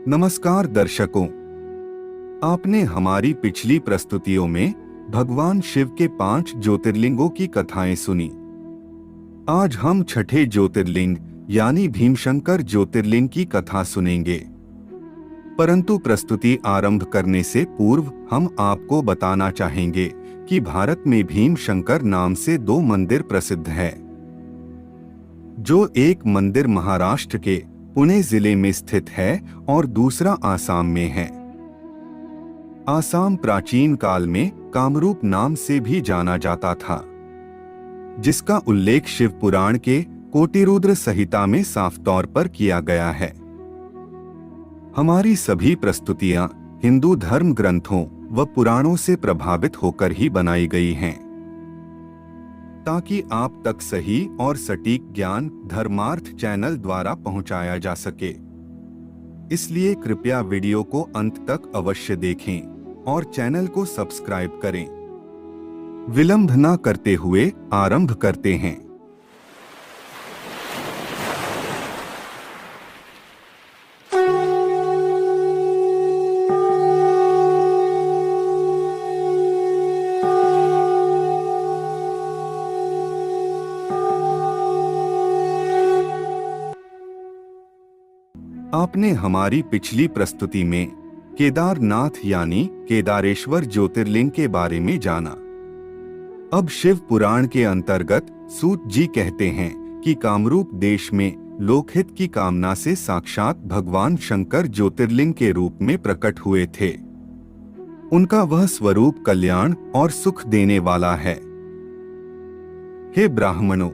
नमस्कार दर्शकों, आपने हमारी पिछली प्रस्तुतियों में भगवान शिव के 5 ज्योतिर्लिंगों की कथाएं सुनी। आज हम छठे ज्योतिर्लिंग यानी भीमशंकर ज्योतिर्लिंग की कथा सुनेंगे। परंतु प्रस्तुति आरंभ करने से पूर्व हम आपको बताना चाहेंगे कि भारत में भीमशंकर नाम से 2 मंदिर प्रसिद्ध हैं। जो एक मंदिर महाराष्ट्र के पुणे जिले में स्थित है और दूसरा आसाम में है। आसाम प्राचीन काल में कामरूप नाम से भी जाना जाता था, जिसका उल्लेख शिव पुराण के कोटिरुद्र संहिता में साफ तौर पर किया गया है। हमारी सभी प्रस्तुतियां हिंदू धर्म ग्रंथों व पुराणों से प्रभावित होकर ही बनाई गई हैं, ताकि आप तक सही और सटीक ज्ञान धर्मार्थ चैनल द्वारा पहुंचाया जा सके। इसलिए कृपया वीडियो को अंत तक अवश्य देखें और चैनल को सब्सक्राइब करें। विलंब न करते हुए आरंभ करते हैं। आपने हमारी पिछली प्रस्तुति में केदारनाथ यानी केदारेश्वर ज्योतिर्लिंग के बारे में जाना। अब शिव पुराण के अंतर्गत सूत जी कहते हैं कि कामरूप देश में लोकहित की कामना से साक्षात भगवान शंकर ज्योतिर्लिंग के रूप में प्रकट हुए थे। उनका वह स्वरूप कल्याण और सुख देने वाला है। हे ब्राह्मणों,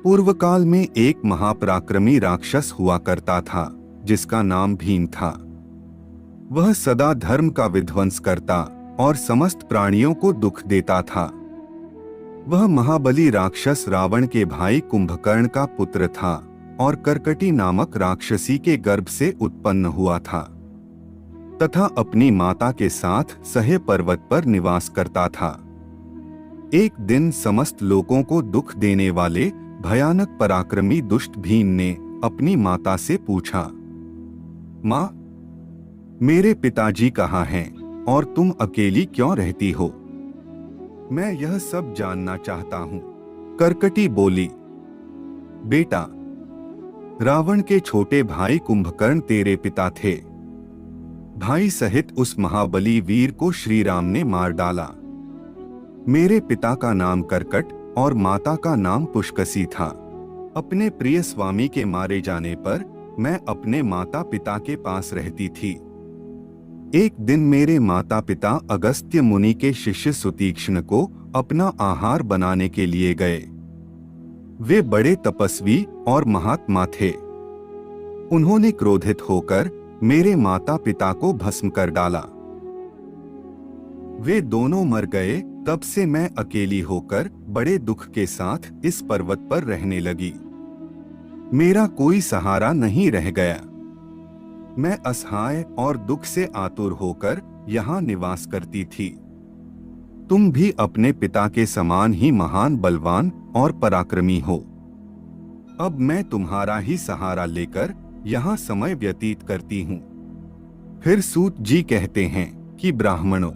पूर्व काल में एक महापराक्रमी राक्षस हुआ करता था, जिसका नाम भीम था। वह सदा धर्म का विध्वंस करता और समस्त प्राणियों को दुख देता था। वह महाबली राक्षस रावण के भाई कुंभकर्ण का पुत्र था और कर्कटी नामक राक्षसी के गर्भ से उत्पन्न हुआ था तथा अपनी माता के साथ सहे पर्वत पर निवास करता था। एक दिन समस्त लोगों को दुख देने वाले भयानक पराक्रमी दुष्ट भीम ने अपनी माता से पूछा, माँ, मेरे पिताजी कहाँ हैं और तुम अकेली क्यों रहती हो? मैं यह सब जानना चाहता हूँ। कर्कटी बोली, बेटा, रावण के छोटे भाई कुंभकर्ण तेरे पिता थे। भाई सहित उस महाबली वीर को श्री राम ने मार डाला। मेरे पिता का नाम कर्कट और माता का नाम पुष्कसी था। अपने प्रिय स्वामी के मारे जाने पर मैं अपने माता पिता के पास रहती थी। एक दिन मेरे माता पिता अगस्त्य मुनि के शिष्य सुतीक्ष्ण को अपना आहार बनाने के लिए गए। वे बड़े तपस्वी और महात्मा थे। उन्होंने क्रोधित होकर मेरे माता पिता को भस्म कर डाला। वे दोनों मर गए। तब से मैं अकेली होकर बड़े दुख के साथ इस पर्वत पर रहने लगी। मेरा कोई सहारा नहीं रह गया। मैं असहाय और दुख से आतुर होकर यहाँ निवास करती थी। तुम भी अपने पिता के समान ही महान, बलवान और पराक्रमी हो। अब मैं तुम्हारा ही सहारा लेकर यहाँ समय व्यतीत करती हूँ। फिर सूत जी कहते हैं कि ब्राह्मणों,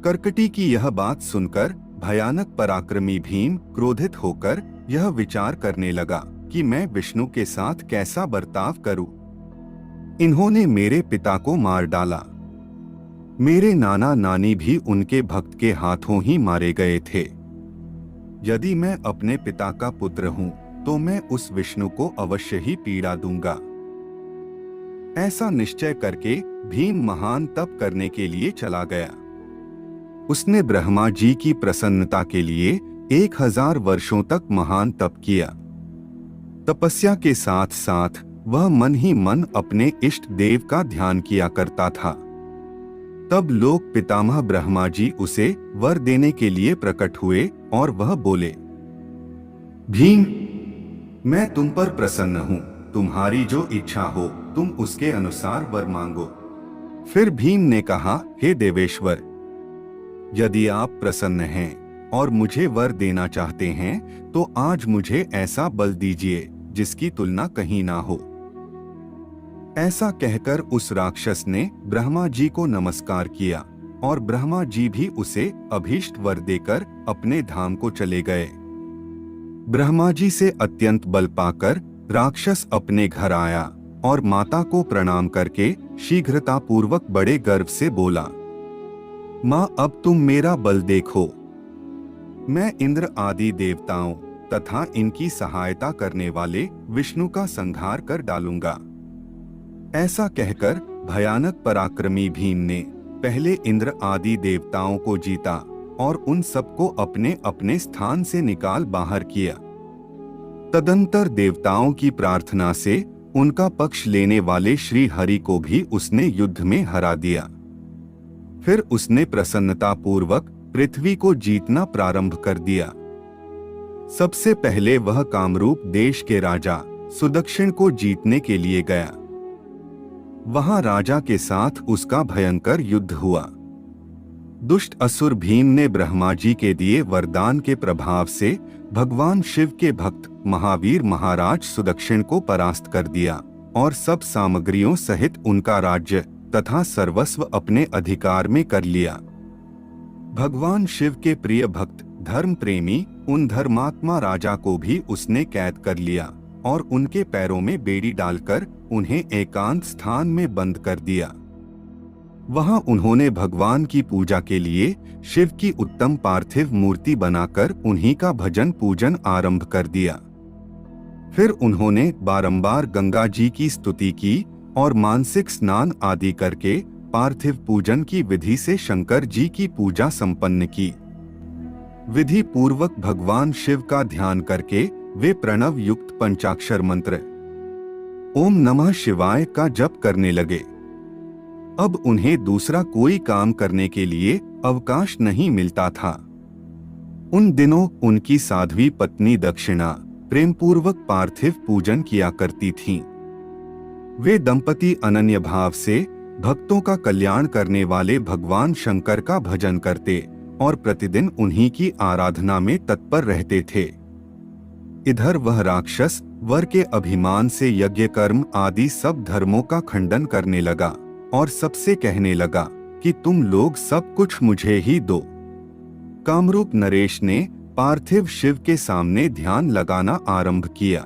कर्कटी की यह बात सुनकर भयानक पराक्रमी भीम क्रोधित होकर यह विचार करने लगा कि मैं विष्णु के साथ कैसा बर्ताव करूं। इन्होंने मेरे पिता को मार डाला। मेरे नाना नानी भी उनके भक्त के हाथों ही मारे गए थे। यदि मैं अपने पिता का पुत्र हूं तो मैं उस विष्णु को अवश्य ही पीड़ा दूंगा। ऐसा निश्चय करके भीम महान तप करने के लिए चला गया। उसने ब्रह्मा जी की प्रसन्नता के लिए 1000 वर्षों तक महान तप किया। तपस्या के साथ साथ वह मन ही मन अपने इष्ट देव का ध्यान किया करता था। तब लोक पितामह ब्रह्मा जी उसे वर देने के लिए प्रकट हुए और वह बोले, भीम, मैं तुम पर प्रसन्न हूँ। तुम्हारी जो इच्छा हो तुम उसके अनुसार वर मांगो। फिर भीम ने कहा, हे देवेश्वर, यदि आप प्रसन्न हैं और मुझे वर देना चाहते हैं तो आज मुझे ऐसा बल दीजिए जिसकी तुलना कहीं ना हो। ऐसा कहकर उस राक्षस ने ब्रह्मा जी को नमस्कार किया और ब्रह्मा जी भी उसे अभीष्ट वर देकर अपने धाम को चले गए। ब्रह्मा जी से अत्यंत बल पाकर राक्षस अपने घर आया और माता को प्रणाम करके शीघ्रतापूर्वक बड़े गर्व से बोला, माँ, अब तुम मेरा बल देखो। मैं इंद्र आदि देवताओं तथा इनकी सहायता करने वाले विष्णु का संहार कर डालूंगा। ऐसा कहकर भयानक पराक्रमी भीम ने पहले इंद्र आदि देवताओं को जीता और उन सबको अपने अपने स्थान से निकाल बाहर किया। तदंतर देवताओं की प्रार्थना से उनका पक्ष लेने वाले श्री हरि को भी उसने युद्ध में हरा दिया। फिर उसने प्रसन्नतापूर्वक पृथ्वी को जीतना प्रारंभ कर दिया। सबसे पहले वह कामरूप देश के राजा सुदक्षिण को जीतने के लिए गया। वहां राजा के साथ उसका भयंकर युद्ध हुआ। दुष्ट असुर भीम ने ब्रह्मा जी के दिए वरदान के प्रभाव से भगवान शिव के भक्त महावीर महाराज सुदक्षिण को परास्त कर दिया और सब सामग्रियों सहित उनका राज्य तथा सर्वस्व अपने अधिकार में कर लिया। भगवान शिव के प्रिय भक्त धर्म प्रेमी उन धर्मात्मा राजा को भी उसने कैद कर लिया और उनके पैरों में बेड़ी डालकर उन्हें एकांत स्थान में बंद कर दिया। वहां उन्होंने भगवान की पूजा के लिए शिव की उत्तम पार्थिव मूर्ति बनाकर उन्हीं का भजन पूजन आरंभ कर दिया। फिर उन्होंने बारंबार गंगा जी की स्तुति की और मानसिक स्नान आदि करके पार्थिव पूजन की विधि से शंकर जी की पूजा संपन्न की। विधि पूर्वक भगवान शिव का ध्यान करके वे प्रणव युक्त पंचाक्षर मंत्र ओम नमः शिवाय का जप करने लगे। अब उन्हें दूसरा कोई काम करने के लिए अवकाश नहीं मिलता था। उन दिनों उनकी साध्वी पत्नी दक्षिणा प्रेम पूर्वक पार्थिव पूजन किया करती थीं। वे दंपति अनन्य भाव से भक्तों का कल्याण करने वाले भगवान शंकर का भजन करते और प्रतिदिन उन्हीं की आराधना में तत्पर रहते थे। इधर वह राक्षस वर के अभिमान से यज्ञ कर्म आदि सब धर्मों का खंडन करने लगा और सबसे कहने लगा कि तुम लोग सब कुछ मुझे ही दो। कामरूप नरेश ने पार्थिव शिव के सामने ध्यान लगाना आरंभ किया।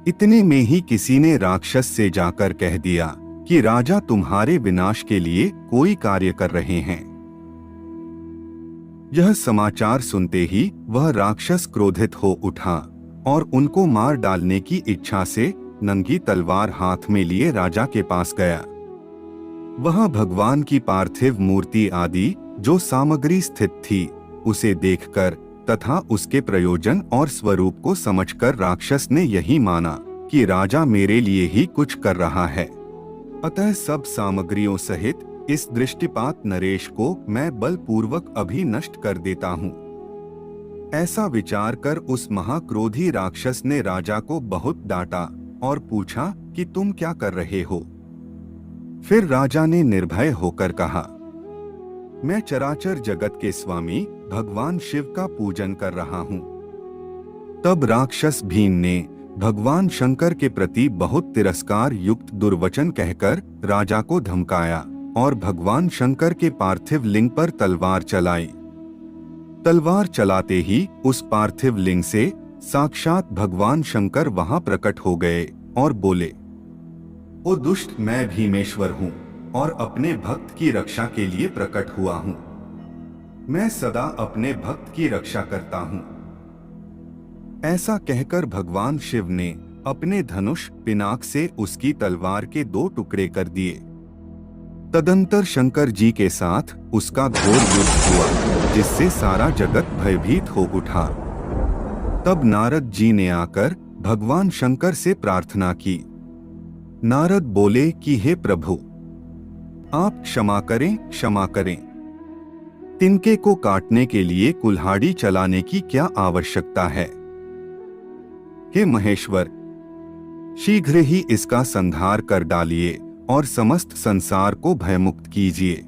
इतने में ही किसी ने राक्षस से जाकर कह दिया कि राजा तुम्हारे विनाश के लिए कोई कार्य कर रहे हैं। यह समाचार सुनते ही वह राक्षस क्रोधित हो उठा और उनको मार डालने की इच्छा से नंगी तलवार हाथ में लिए राजा के पास गया। वहां भगवान की पार्थिव मूर्ति आदि जो सामग्री स्थित थी उसे देखकर तथा उसके प्रयोजन और स्वरूप को समझकर राक्षस ने यही माना कि राजा मेरे लिए ही कुछ कर रहा है, अतः सब सामग्रियों सहित इस दृष्टिपात नरेश को मैं बलपूर्वक अभी नष्ट कर देता हूँ। ऐसा विचार कर उस महाक्रोधी राक्षस ने राजा को बहुत डांटा और पूछा कि तुम क्या कर रहे हो। फिर राजा ने निर्भय होकर कहा, मैं चराचर जगत के स्वामी भगवान शिव का पूजन कर रहा हूँ। तब राक्षस भीम ने भगवान शंकर के प्रति बहुत तिरस्कार युक्त दुर्वचन कहकर राजा को धमकाया और भगवान शंकर के पार्थिव लिंग पर तलवार चलाई। तलवार चलाते ही उस पार्थिव लिंग से साक्षात भगवान शंकर वहां प्रकट हो गए और बोले, ओ दुष्ट, मैं भीमेश्वर हूँ और अपने भक्त की रक्षा के लिए प्रकट हुआ हूँ। मैं सदा अपने भक्त की रक्षा करता हूँ। ऐसा कहकर भगवान शिव ने अपने धनुष पिनाक से उसकी तलवार के 2 टुकड़े कर दिए। तदंतर शंकर जी के साथ उसका घोर युद्ध हुआ जिससे सारा जगत भयभीत हो उठा। तब नारद जी ने आकर भगवान शंकर से प्रार्थना की। नारद बोले कि हे प्रभु, आप क्षमा करें, क्षमा करें। तिनके को काटने के लिए कुल्हाड़ी चलाने की क्या आवश्यकता है। हे महेश्वर, शीघ्र ही इसका संहार कर डालिए और समस्त संसार को भयमुक्त कीजिए।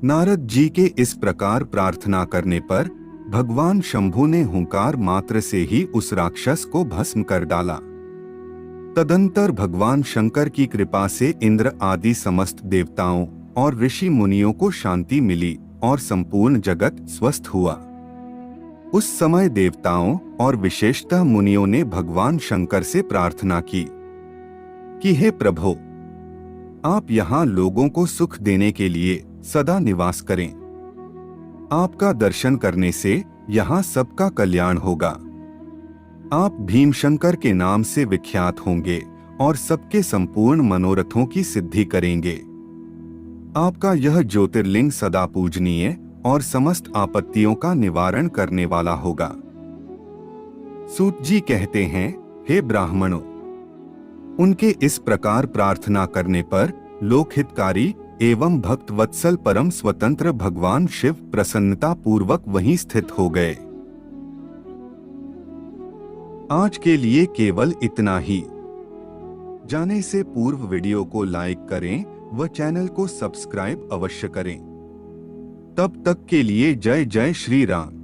नारद जी के इस प्रकार प्रार्थना करने पर भगवान शंभु ने हुंकार मात्र से ही उस राक्षस को भस्म कर डाला। तदंतर भगवान शंकर की कृपा से इंद्र आदि समस्त देवताओं और ऋषि मुनियों को शांति मिली और संपूर्ण जगत स्वस्थ हुआ। उस समय देवताओं और विशेषतः मुनियों ने भगवान शंकर से प्रार्थना की कि हे प्रभु, आप यहाँ लोगों को सुख देने के लिए सदा निवास करें। आपका दर्शन करने से यहाँ सबका कल्याण होगा। आप भीमशंकर के नाम से विख्यात होंगे और सबके संपूर्ण मनोरथों की सिद्धि करेंगे। आपका यह ज्योतिर्लिंग सदा पूजनीय और समस्त आपत्तियों का निवारण करने वाला होगा। सूत जी कहते हैं, हे ब्राह्मणों, उनके इस प्रकार प्रार्थना करने पर लोकहितकारी एवं भक्त वत्सल परम स्वतंत्र भगवान शिव प्रसन्नता पूर्वक वहीं स्थित हो गए। आज के लिए केवल इतना ही। जाने से पूर्व वीडियो को लाइक करें व चैनल को सब्सक्राइब अवश्य करें। तब तक के लिए जय जय श्री राम।